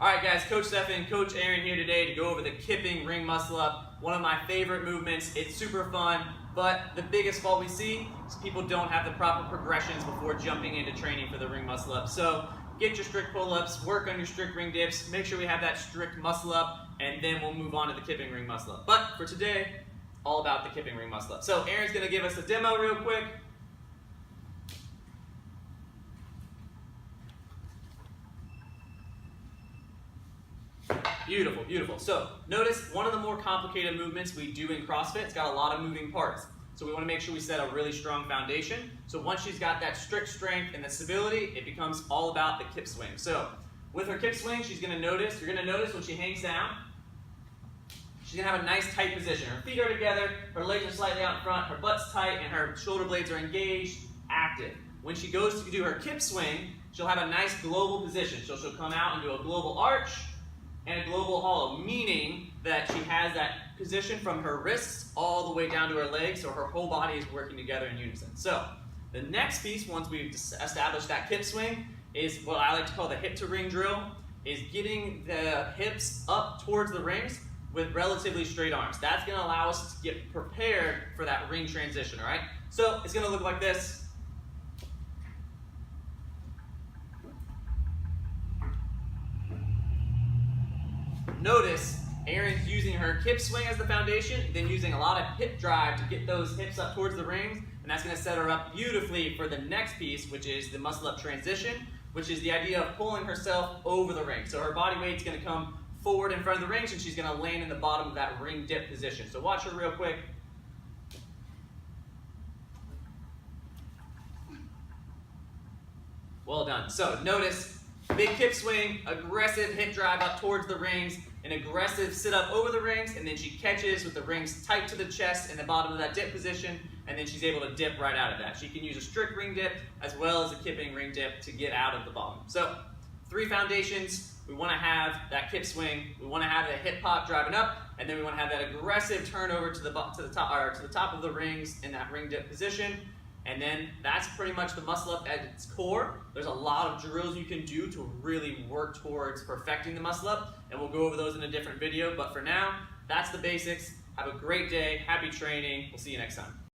Alright guys, Coach Stefan, Coach Aaron here today to go over the kipping ring muscle up. One of my favorite movements. It's super fun, but the biggest fault we see is people don't have the proper progressions before jumping into training for the ring muscle up. So get your strict pull-ups, work on your strict ring dips, make sure we have that strict muscle up, and then we'll move on to the kipping ring muscle up. But for today, all about the kipping ring muscle up. So Aaron's going to give us a demo real quick. Beautiful, beautiful. So notice one of the more complicated movements we do in CrossFit. It's got a lot of moving parts. So we want to make sure we set a really strong foundation. So once she's got that strict strength and the stability, it becomes all about the kip swing. So with her kip swing, you're going to notice when she hangs down, she's going to have a nice tight position. Her feet are together, her legs are slightly out in front, her butt's tight, and her shoulder blades are engaged, active. When she goes to do her kip swing, she'll have a nice global position. So she'll come out and do a global arch and a global hollow, meaning that she has that position from her wrists all the way down to her legs, so her whole body is working together in unison. So the next piece, once we've established that kip swing, is what I like to call the hip to ring drill, is getting the hips up towards the rings with relatively straight arms. That's going to allow us to get prepared for that ring transition, all right? So it's going to look like this. Notice Aaron's using her kip swing as the foundation, then using a lot of hip drive to get those hips up towards the rings, and that's going to set her up beautifully for the next piece, which is the muscle up transition, which is the idea of pulling herself over the ring. So her body weight's going to come forward in front of the rings, and she's going to land in the bottom of that ring dip position. So watch her real quick. Well done. So notice big kip swing, aggressive hip drive up towards the rings, an aggressive sit up over the rings, and then she catches with the rings tight to the chest in the bottom of that dip position, and then she's able to dip right out of that. She can use a strict ring dip as well as a kipping ring dip to get out of the bottom. So 3 foundations. We want to have that kip swing, we want to have the hip pop driving up, and then we want to have that aggressive turnover to the top of the rings in that ring dip position. And then that's pretty much the muscle up at its core. There's a lot of drills you can do to really work towards perfecting the muscle up, and we'll go over those in a different video. But for now, that's the basics. Have a great day. Happy training. We'll see you next time.